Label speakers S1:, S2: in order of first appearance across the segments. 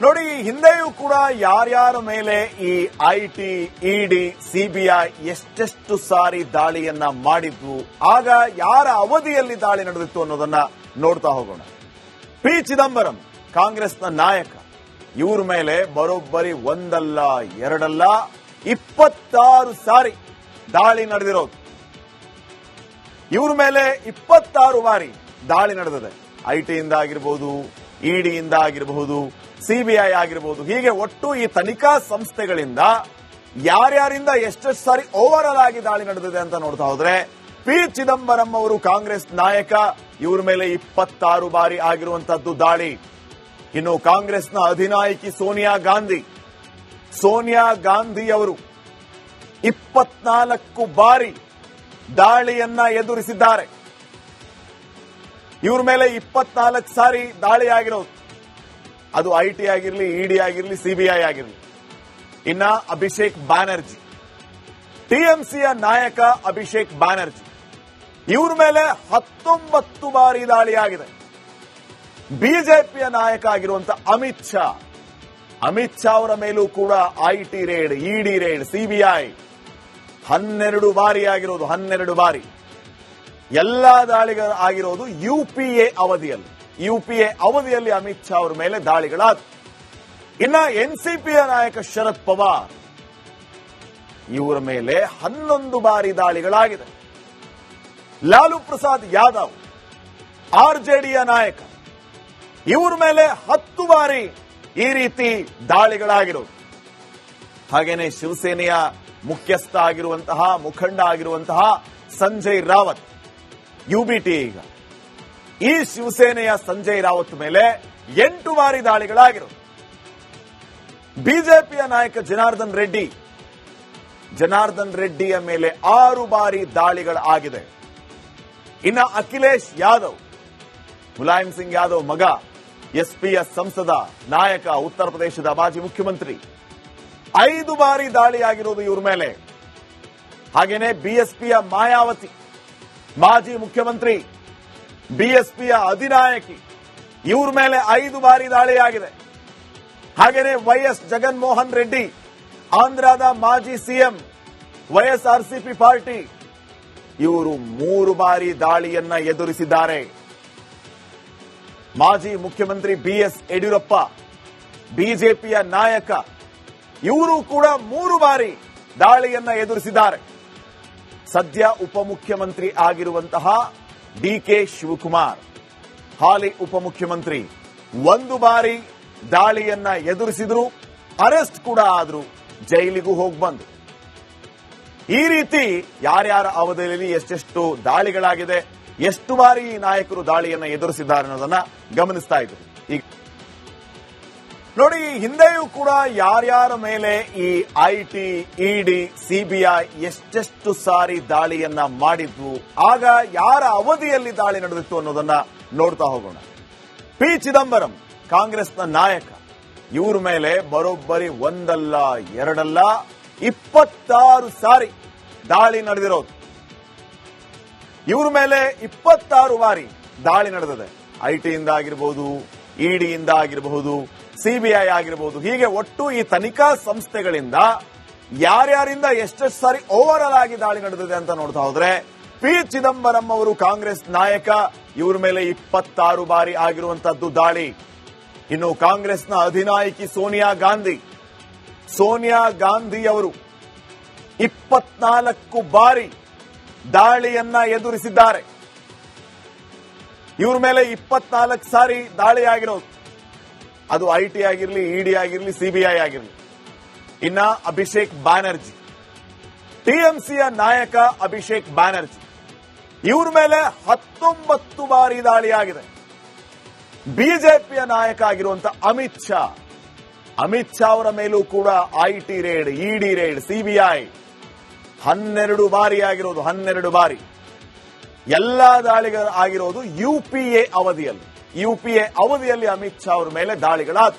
S1: ನೋಡಿ, ಹಿಂದೆಯೂ ಕೂಡ ಯಾರ್ಯಾರ ಮೇಲೆ ಈ ಐಟಿ, ಇಡಿ, ಸಿಬಿಐ ಎಷ್ಟೆಷ್ಟು ಸಾರಿ ದಾಳಿಯನ್ನ ಮಾಡಿದ್ವು, ಆಗ ಯಾರ ಅವಧಿಯಲ್ಲಿ ದಾಳಿ ನಡೆದಿತ್ತು ಅನ್ನೋದನ್ನ ನೋಡ್ತಾ ಹೋಗೋಣ. ಪಿ ಚಿದಂಬರಂ ಕಾಂಗ್ರೆಸ್ನ ನಾಯಕ, ಇವ್ರ ಮೇಲೆ ಬರೋಬ್ಬರಿ ಒಂದಲ್ಲ ಎರಡಲ್ಲ 26 ಸಾರಿ ದಾಳಿ ನಡೆದಿರೋದು. ಇವ್ರ ಮೇಲೆ 26 ಬಾರಿ ದಾಳಿ ನಡೆದಿದೆ. ಐಟಿಯಿಂದ ಆಗಿರಬಹುದು, ಇಡಿಯಿಂದ ಆಗಿರಬಹುದು, ಸಿಬಿಐ ಆಗಿರಬಹುದು. ಹೀಗೆ ಒಟ್ಟು ಈ ತನಿಖಾ ಸಂಸ್ಥೆಗಳಿಂದ ಯಾರ್ಯಾರಿಂದ ಎಷ್ಟೆಷ್ಟು ಸಾರಿ ಓವರ್ ಆಲ್ ಆಗಿ ದಾಳಿ ನಡೆದಿದೆ ಅಂತ ನೋಡ್ತಾ ಹೋದ್ರೆ, ಪಿ ಚಿದಂಬರಂ ಅವರು ಕಾಂಗ್ರೆಸ್ ನಾಯಕ, ಇವ್ರ ಮೇಲೆ 26 ಬಾರಿ ಆಗಿರುವಂತದ್ದು ದಾಳಿ. ಇನ್ನು ಕಾಂಗ್ರೆಸ್ನ ಅಧಿನಾಯಕಿ ಸೋನಿಯಾ ಗಾಂಧಿ ಅವರು 24 ಬಾರಿ ದಾಳಿಯನ್ನ ಎದುರಿಸಿದ್ದಾರೆ. ಇವ್ರ ಮೇಲೆ 24 ಸಾರಿ ದಾಳಿ ಆಗಿರೋದು. ಅದು ಐಟಿ ಆಗಿರಲಿ, ಇಡಿ ಆಗಿರಲಿ, ಸಿಬಿಐ ಆಗಿರಲಿ. ಇನ್ನ ಅಭಿಷೇಕ್ ಬ್ಯಾನರ್ಜಿ, ಟಿಎಂಸಿಯ ನಾಯಕ ಅಭಿಷೇಕ್ ಬ್ಯಾನರ್ಜಿ, ಇವ್ರ ಮೇಲೆ 19 ಬಾರಿ ದಾಳಿ ಆಗಿದೆ. ಬಿಜೆಪಿಯ ನಾಯಕ ಆಗಿರುವಂತಹ ಅಮಿತ್ ಶಾ ಅವರ ಮೇಲೂ ಕೂಡ IT raid, ED raid, CBI 12 ಬಾರಿ ಆಗಿರೋದು. 12 ಬಾರಿ ಎಲ್ಲಾ ದಾಳಿಗಳು ಆಗಿರೋದು ಯುಪಿಎ ಅವಧಿಯಲ್ಲಿ ಅಮಿತ್ ಶಾ ಅವರ ಮೇಲೆ ದಾಳಿಗಳಾದ. ಇನ್ನ ಎನ್ಸಿಪಿಯ ನಾಯಕ ಶರದ್ ಪವಾರ್, ಇವರ ಮೇಲೆ 11 ಬಾರಿ ದಾಳಿಗಳಾಗಿದೆ. ಲಾಲು ಪ್ರಸಾದ್ ಯಾದವ್, ಆರ್ಜೆಡಿಯ ನಾಯಕ, ಇವರ ಮೇಲೆ 10 ಬಾರಿ ಈ ರೀತಿ ದಾಳಿಗಳಾಗಿರೋದು. ಹಾಗೇನೆ ಶಿವಸೇನೆಯ ಮುಖ್ಯಸ್ಥ ಆಗಿರುವಂತಹ, ಮುಖಂಡ ಆಗಿರುವಂತಹ ಸಂಜಯ್ ರಾವತ್, ಯುಬಿಟಿ, ಈಗ ಈ ಶಿವಸೇನೆಯ ಸಂಜಯ್ ರಾವತ್ ಮೇಲೆ 8 ಬಾರಿ ದಾಳಿಗಳಾಗಿರೋದು. ಬಿಜೆಪಿಯ ನಾಯಕ ಜನಾರ್ದನ್ ರೆಡ್ಡಿಯ ಮೇಲೆ 6 ಬಾರಿ ದಾಳಿಗಳಾಗಿದೆ. ಇನ್ನ ಅಖಿಲೇಶ್ ಯಾದವ್, ಮುಲಾಯಂ ಸಿಂಗ್ ಯಾದವ್ ಮಗ, ಎಸ್ಪಿಯ ಸಂಸದ, ನಾಯಕ, ಉತ್ತರ ಪ್ರದೇಶದ ಮಾಜಿ ಮುಖ್ಯಮಂತ್ರಿ, 5 ಬಾರಿ ದಾಳಿಯಾಗಿರೋದು ಇವ್ರ ಮೇಲೆ. ಹಾಗೇನೆ ಬಿಎಸ್ಪಿಯ ಮಾಯಾವತಿ, ಮಾಜಿ ಮುಖ್ಯಮಂತ್ರಿ, ಬಿಎಸ್ಪಿಯ ಅಧಿನಾಯಕಿ, ಇವ್ರ ಮೇಲೆ 5 ಬಾರಿ ದಾಳಿಯಾಗಿದೆ. ಹಾಗೇನೆ ವೈಎಸ್ ಜಗನ್ಮೋಹನ್ ರೆಡ್ಡಿ, ಆಂಧ್ರದ ಮಾಜಿ ಸಿಎಂ, ವೈಎಸ್ಆರ್ಸಿಪಿ ಪಾರ್ಟಿ, ಇವರು 3 ಬಾರಿ ದಾಳಿಯನ್ನ ಎದುರಿಸಿದ್ದಾರೆ. ಮಾಜಿ ಮುಖ್ಯಮಂತ್ರಿ ಬಿಎಸ್ ಯಡಿಯೂರಪ್ಪ, ಬಿಜೆಪಿಯ ನಾಯಕ, ಇವರು ಕೂಡ 3 ಬಾರಿ ದಾಳಿಯನ್ನ ಎದುರಿಸಿದ್ದಾರೆ. ಸದ್ಯ ಉಪಮುಖ್ಯಮಂತ್ರಿ ಆಗಿರುವಂತಹ ಡಿಕೆ ಶಿವಕುಮಾರ್, ಹಾಲಿ ಉಪಮುಖ್ಯಮಂತ್ರಿ, 1 ಬಾರಿ ದಾಳಿಯನ್ನ ಎದುರಿಸಿದ್ರು, ಅರೆಸ್ಟ್ ಕೂಡ ಆದ್ರು, ಜೈಲಿಗೂ ಹೋಗಿ ಬಂದು. ಈ ರೀತಿ ಯಾರ್ಯಾರ ಅವಧಿಯಲ್ಲಿ ಎಷ್ಟೆಷ್ಟು ದಾಳಿಗಳಾಗಿದೆ, ಎಷ್ಟು ಬಾರಿ ಈ ನಾಯಕರು ದಾಳಿಯನ್ನ ಎದುರಿಸಿದ್ದಾರೆ ಅನ್ನೋದನ್ನ ಗಮನಿಸ್ತಾ ಇದ್ರು. ಈಗ ನೋಡಿ, ಹಿಂದೆಯೂ ಕೂಡ ಯಾರ್ಯಾರ ಮೇಲೆ ಈ ಐಟಿ, ಇಡಿ, ಸಿಬಿಐ ಎಷ್ಟೆಷ್ಟು ಸಾರಿ ದಾಳಿಯನ್ನ ಮಾಡಿದ್ವು, ಆಗ ಯಾರ ಅವಧಿಯಲ್ಲಿ ದಾಳಿ ನಡೆದಿತ್ತು ಅನ್ನೋದನ್ನ ನೋಡ್ತಾ ಹೋಗೋಣ. ಪಿ ಚಿದಂಬರಂ ಕಾಂಗ್ರೆಸ್ನ ನಾಯಕ, ಇವ್ರ ಮೇಲೆ ಬರೋಬ್ಬರಿ ಒಂದಲ್ಲ ಎರಡಲ್ಲ 26 ಸಾರಿ ದಾಳಿ ನಡೆದಿರೋದು. ಇವ್ರ ಮೇಲೆ 26 ಬಾರಿ ದಾಳಿ ನಡೆದಿದೆ. ಐಟಿಯಿಂದ ಆಗಿರಬಹುದು, ಇಡಿಯಿಂದ ಆಗಿರಬಹುದು, ಸಿಬಿಐ ಆಗಿರಬಹುದು. ಹೀಗೆ ಒಟ್ಟು ಈ ತನಿಖಾ ಸಂಸ್ಥೆಗಳಿಂದ ಯಾರ್ಯಾರಿಂದ ಎಷ್ಟೆಷ್ಟು ಸಾರಿ ಓವರ್ ಆಲ್ ಆಗಿ ದಾಳಿ ನಡೆದಿದೆ ಅಂತ ನೋಡ್ತಾ ಹೋದ್ರೆ, ಪಿ ಚಿದಂಬರಂ ಅವರು ಕಾಂಗ್ರೆಸ್ ನಾಯಕ, ಇವ್ರ ಮೇಲೆ 26 ಬಾರಿ ಆಗಿರುವಂತದ್ದು ದಾಳಿ. ಇನ್ನು ಕಾಂಗ್ರೆಸ್ನ ಅಧಿನಾಯಕಿ ಸೋನಿಯಾ ಗಾಂಧಿ ಅವರು 24 ಬಾರಿ ದಾಳಿಯನ್ನ ಎದುರಿಸಿದ್ದಾರೆ. ಇವ್ರ ಮೇಲೆ 24 ಸಾರಿ ದಾಳಿಯಾಗಿರೋದು. ಅದು ಐಟಿ ಆಗಿರಲಿ, ಇಡಿ ಆಗಿರಲಿ, ಸಿಬಿಐ ಆಗಿರಲಿ. ಇನ್ನ ಅಭಿಷೇಕ್ ಬ್ಯಾನರ್ಜಿ, ಟಿಎಂಸಿಯ ನಾಯಕ ಅಭಿಷೇಕ್ ಬ್ಯಾನರ್ಜಿ, ಇವ್ರ ಮೇಲೆ 19 ಬಾರಿ ದಾಳಿಯಾಗಿದೆ. ಬಿಜೆಪಿಯ ನಾಯಕ ಆಗಿರುವಂತಹ ಅಮಿತ್ ಶಾ ಅವರ ಮೇಲೂ ಕೂಡ IT raid, ED raid, CBI 12 ಬಾರಿ ಆಗಿರೋದು. 12 ಬಾರಿ ಎಲ್ಲಾ ದಾಳಿಗಳು ಆಗಿರೋದು ಯುಪಿಎ ಅವಧಿಯಲ್ಲಿ ಅಮಿತ್ ಶಾ ಅವರ ಮೇಲೆ ದಾಳಿಗಳಾದ.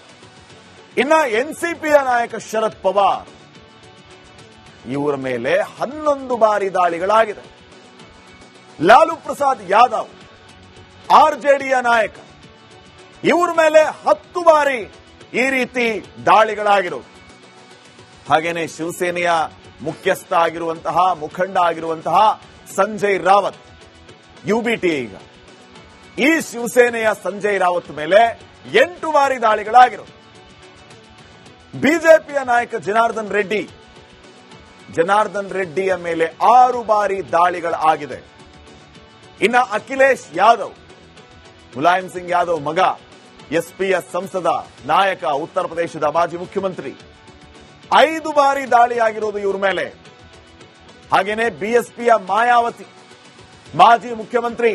S1: ಇನ್ನ ಎನ್ಸಿಪಿಯ ನಾಯಕ ಶರದ್ ಪವಾರ್, ಇವರ ಮೇಲೆ 11 ಬಾರಿ ದಾಳಿಗಳಾಗಿದೆ. ಲಾಲು ಪ್ರಸಾದ್ ಯಾದವ್, ಆರ್ಜೆಡಿಯ ನಾಯಕ, ಇವರ ಮೇಲೆ 10 ಬಾರಿ ಈ ರೀತಿ ದಾಳಿಗಳಾಗಿರೋದು. ಹಾಗೇನೆ ಶಿವಸೇನೆಯ ಮುಖ್ಯಸ್ಥ ಆಗಿರುವಂತಹ ಮುಖಂಡ ಆಗಿರುವಂತಹ ಸಂಜಯ್ ರಾವತ್ ಯುಬಿಟಿ ಈಗ ಈ ಶಿವಸೇನೆಯ ಸಂಜಯ್ ರಾವತ್ ಮೇಲೆ 8 ಬಾರಿ ದಾಳಿಗಳಾಗಿರೋದು. ಬಿಜೆಪಿಯ ನಾಯಕ ಜನಾರ್ದನ್ ರೆಡ್ಡಿಯ ಮೇಲೆ 6 ಬಾರಿ ದಾಳಿಗಳಾಗಿದೆ. ಇನ್ನ ಅಖಿಲೇಶ್ ಯಾದವ್, ಮುಲಾಯಂ ಸಿಂಗ್ ಯಾದವ್ ಮಗ, ಎಸ್ಪಿಯ ಸಂಸದ, ನಾಯಕ, ಉತ್ತರ ಪ್ರದೇಶದ ಮಾಜಿ ಮುಖ್ಯಮಂತ್ರಿ, 5 ಬಾರಿ ದಾಳಿಯಾಗಿರೋದು ಇವ್ರ ಮೇಲೆ. ಹಾಗೇನೆ ಬಿಎಸ್ಪಿಯ ಮಾಯಾವತಿ, ಮಾಜಿ ಮುಖ್ಯಮಂತ್ರಿ,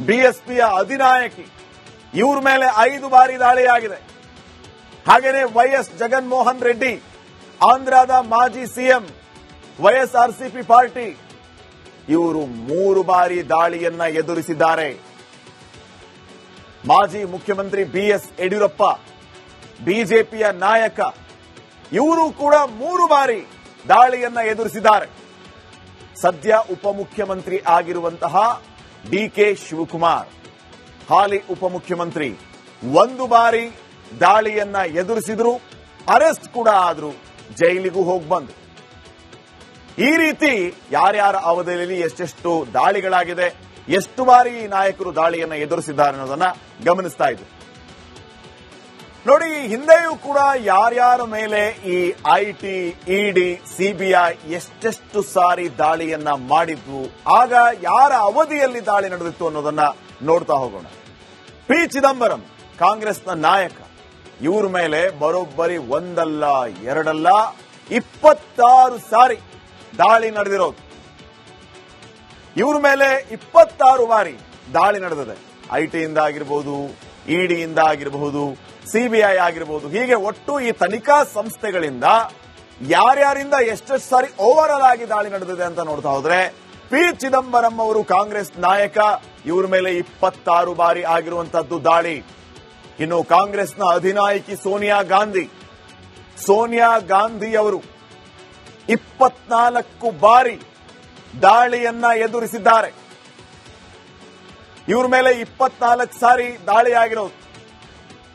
S1: ಬಿಎಸ್ಪಿಯ ಅಧಿನಾಯಕಿ, ಇವ್ರ ಮೇಲೆ 5 ಬಾರಿ ದಾಳಿಯಾಗಿದೆ. ಹಾಗೇನೆ ವೈಎಸ್ ಜಗನ್ಮೋಹನ್ ರೆಡ್ಡಿ, ಆಂಧ್ರದ ಮಾಜಿ ಸಿಎಂ, ವೈಎಸ್ಆರ್ಸಿಪಿ ಪಾರ್ಟಿ, ಇವರು 3 ಬಾರಿ ದಾಳಿಯನ್ನ ಎದುರಿಸಿದ್ದಾರೆ. ಮಾಜಿ ಮುಖ್ಯಮಂತ್ರಿ ಬಿಎಸ್ ಯಡಿಯೂರಪ್ಪ, ಬಿಜೆಪಿಯ ನಾಯಕ, ಇವರು ಕೂಡ 3 ಬಾರಿ ದಾಳಿಯನ್ನ ಎದುರಿಸಿದ್ದಾರೆ. ಸದ್ಯ ಉಪಮುಖ್ಯಮಂತ್ರಿ ಆಗಿರುವಂತಹ ಡಿಕೆ ಶಿವಕುಮಾರ್, ಹಾಲಿ ಉಪಮುಖ್ಯಮಂತ್ರಿ, 1 ಬಾರಿ ದಾಳಿಯನ್ನ ಎದುರಿಸಿದ್ರು, ಅರೆಸ್ಟ್ ಕೂಡ ಆದ್ರು, ಜೈಲಿಗೂ ಹೋಗಿ ಬಂದ್ರು. ಈ ರೀತಿ ಯಾರ್ಯಾರ ಅವಧಿಯಲ್ಲಿ ಎಷ್ಟೆಷ್ಟು ದಾಳಿಗಳಾಗಿದೆ, ಎಷ್ಟು ಬಾರಿ ಈ ನಾಯಕರು ದಾಳಿಯನ್ನ ಎದುರಿಸಿದ್ದಾರೆ ಅನ್ನೋದನ್ನ ಗಮನಿಸ್ತಾ ಇದ್ರು. ನೋಡಿ, ಹಿಂದೆಯೂ ಕೂಡ ಯಾರ್ಯಾರ ಮೇಲೆ ಈ ಐಟಿ, ಇಡಿ, ಸಿಬಿಐ ಎಷ್ಟೆಷ್ಟು ಸಾರಿ ದಾಳಿಯನ್ನ ಮಾಡಿದ್ವು, ಆಗ ಯಾರ ಅವಧಿಯಲ್ಲಿ ದಾಳಿ ನಡೆದಿತ್ತು ಅನ್ನೋದನ್ನ ನೋಡ್ತಾ ಹೋಗೋಣ. ಪಿ ಚಿದಂಬರಂ, ಕಾಂಗ್ರೆಸ್ನ ನಾಯಕ, ಇವ್ರ ಮೇಲೆ ಬರೋಬ್ಬರಿ 1 2 ಅಲ್ಲ 26 ಸಾರಿ ದಾಳಿ ನಡೆದಿರೋದು. ಇವ್ರ ಮೇಲೆ 26 ಬಾರಿ ದಾಳಿ ನಡೆದಿದೆ. ಐಟಿಯಿಂದ ಆಗಿರಬಹುದು, ಇಡಿಯಿಂದ ಆಗಿರಬಹುದು, ಸಿಬಿಐ ಆಗಿರಬಹುದು. ಹೀಗೆ ಒಟ್ಟು ಈ ತನಿಖಾ ಸಂಸ್ಥೆಗಳಿಂದ ಯಾರ್ಯಾರಿಂದ ಎಷ್ಟೆಷ್ಟು ಸಾರಿ ಓವರ್ ಆಲ್ ಆಗಿ ದಾಳಿ ನಡೆದಿದೆ ಅಂತ ನೋಡ್ತಾ ಹೋದ್ರೆ, ಪಿ ಚಿದಂಬರಂ ಅವರು ಕಾಂಗ್ರೆಸ್ ನಾಯಕ, ಇವ್ರ ಮೇಲೆ 26 ಬಾರಿ ಆಗಿರುವಂತದ್ದು ದಾಳಿ. ಇನ್ನು ಕಾಂಗ್ರೆಸ್ನ ಅಧಿನಾಯಕಿ ಸೋನಿಯಾ ಗಾಂಧಿ ಅವರು 24 ಬಾರಿ ದಾಳಿಯನ್ನ ಎದುರಿಸಿದ್ದಾರೆ. ಇವ್ರ ಮೇಲೆ 24 ಸಾರಿ ದಾಳಿ ಆಗಿರೋದು.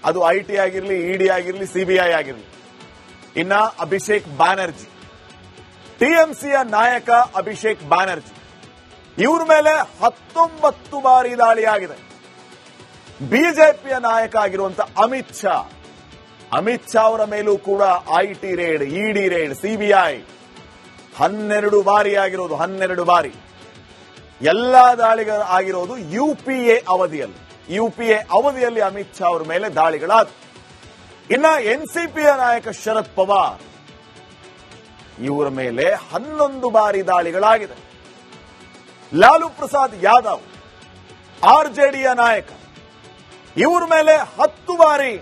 S1: ಅದು ಐಟಿ ಆಗಿರಲಿ, ಇಡಿ ಆಗಿರಲಿ, ಸಿಬಿಐ ಆಗಿರಲಿ. ಇನ್ನ ಅಭಿಷೇಕ್ ಬ್ಯಾನರ್ಜಿ, ಟಿಎಂಸಿಯ ನಾಯಕ ಅಭಿಷೇಕ್ ಬ್ಯಾನರ್ಜಿ, ಇವ್ರ ಮೇಲೆ 19 ಬಾರಿ ದಾಳಿಯಾಗಿದೆ. ಬಿಜೆಪಿಯ ನಾಯಕ ಆಗಿರುವಂತಹ ಅಮಿತ್ ಶಾ ಅವರ ಮೇಲೂ ಕೂಡ IT raid, ED raid, CBI 12 ಬಾರಿ ಆಗಿರೋದು. 12 ಬಾರಿ ಎಲ್ಲಾ ದಾಳಿಗಳು ಆಗಿರೋದು ಯುಪಿಎ ಅವಧಿಯಲ್ಲಿ ಅಮಿತ್ ಶಾ ಅವರ ಮೇಲೆ ದಾಳಿಗಳಾದ. ಇನ್ನ ಎನ್ಸಿಪಿಯ ನಾಯಕ ಶರದ್ ಪವಾರ್, ಇವರ ಮೇಲೆ 11 ಬಾರಿ ದಾಳಿಗಳಾಗಿದೆ. ಲಾಲು ಪ್ರಸಾದ್ ಯಾದವ್, ಆರ್ಜೆಡಿಯ ನಾಯಕ, ಇವರ ಮೇಲೆ 10 ಬಾರಿ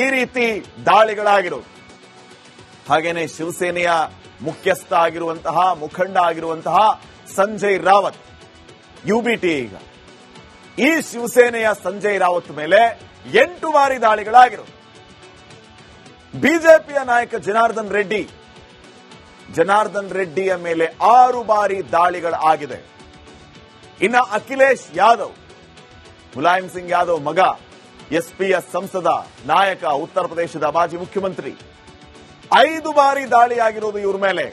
S1: ಈ ರೀತಿ ದಾಳಿಗಳಾಗಿರೋದು. ಹಾಗೇನೆ ಶಿವಸೇನೆಯ ಮುಖ್ಯಸ್ಥ ಆಗಿರುವಂತಹ ಮುಖಂಡ ಆಗಿರುವಂತಹ ಸಂಜಯ್ ರಾವತ್ ಯುಬಿಟಿ ಈಗ ಈ ಶಿವಸೇನೆಯ ಸಂಜಯ್ ರಾವತ್ ಮೇಲೆ 8 ಬಾರಿ ದಾಳಿಗಳಾಗಿರೋದು. ಬಿಜೆಪಿಯ ನಾಯಕ ಜನಾರ್ದನ್ ರೆಡ್ಡಿಯ ಮೇಲೆ 6 ಬಾರಿ ದಾಳಿಗಳಾಗಿದೆ. ಇನ್ನ ಅಖಿಲೇಶ್ ಯಾದವ್, ಮುಲಾಯಂ ಸಿಂಗ್ ಯಾದವ್ ಮಗ, ಎಸ್ಪಿಯ ಸಂಸದ, ನಾಯಕ, ಉತ್ತರ ಪ್ರದೇಶದ ಮಾಜಿ ಮುಖ್ಯಮಂತ್ರಿ, 5 ಬಾರಿ ದಾಳಿಯಾಗಿರೋದು ಇವ್ರ ಮೇಲೆ.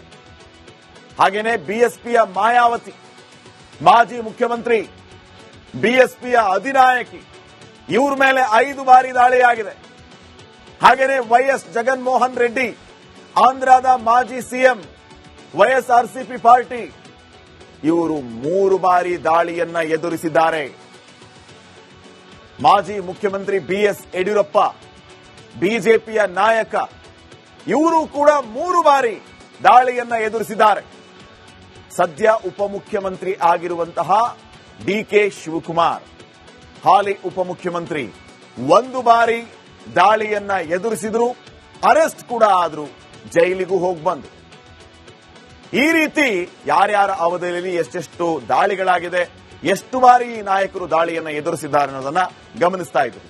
S1: ಹಾಗೇನೆ ಬಿಎಸ್ಪಿಯ ಮಾಯಾವತಿ, ಮಾಜಿ ಮುಖ್ಯಮಂತ್ರಿ, ಬಿಎಸ್ಪಿಯ ಅಧಿನಾಯಕಿ, ಇವ್ರ ಮೇಲೆ 5 ಬಾರಿ ದಾಳಿಯಾಗಿದೆ. ಹಾಗೇನೆ ವೈಎಸ್ ಜಗನ್ಮೋಹನ್ ರೆಡ್ಡಿ, ಆಂಧ್ರದ ಮಾಜಿ ಸಿಎಂ, ವೈಎಸ್ಆರ್ಸಿಪಿ ಪಾರ್ಟಿ, ಇವರು 3 ಬಾರಿ ದಾಳಿಯನ್ನ ಎದುರಿಸಿದ್ದಾರೆ. ಮಾಜಿ ಮುಖ್ಯಮಂತ್ರಿ ಬಿಎಸ್ ಯಡಿಯೂರಪ್ಪ, ಬಿಜೆಪಿಯ ನಾಯಕ, ಇವರು ಕೂಡ 3 ಬಾರಿ ದಾಳಿಯನ್ನ ಎದುರಿಸಿದ್ದಾರೆ. ಸದ್ಯ ಉಪಮುಖ್ಯಮಂತ್ರಿ ಆಗಿರುವಂತಹ ಡಿಕೆ ಶಿವಕುಮಾರ್, ಹಾಲಿ ಉಪಮುಖ್ಯಮಂತ್ರಿ, 1 ಬಾರಿ ದಾಳಿಯನ್ನ ಎದುರಿಸಿದ್ರು, ಅರೆಸ್ಟ್ ಕೂಡ ಆದ್ರು, ಜೈಲಿಗೂ ಹೋಗಿ ಬಂದ್ರು. ಈ ರೀತಿ ಯಾರ್ಯಾರ ಅವಧಿಯಲ್ಲಿ ಎಷ್ಟೆಷ್ಟು ದಾಳಿಗಳಾಗಿದೆ, ಎಷ್ಟು ಬಾರಿ ಈ ನಾಯಕರು ದಾಳಿಯನ್ನ ಎದುರಿಸಿದ್ದಾರೆ ಅನ್ನೋದನ್ನ ಗಮನಿಸ್ತಾ ಇದ್ರು.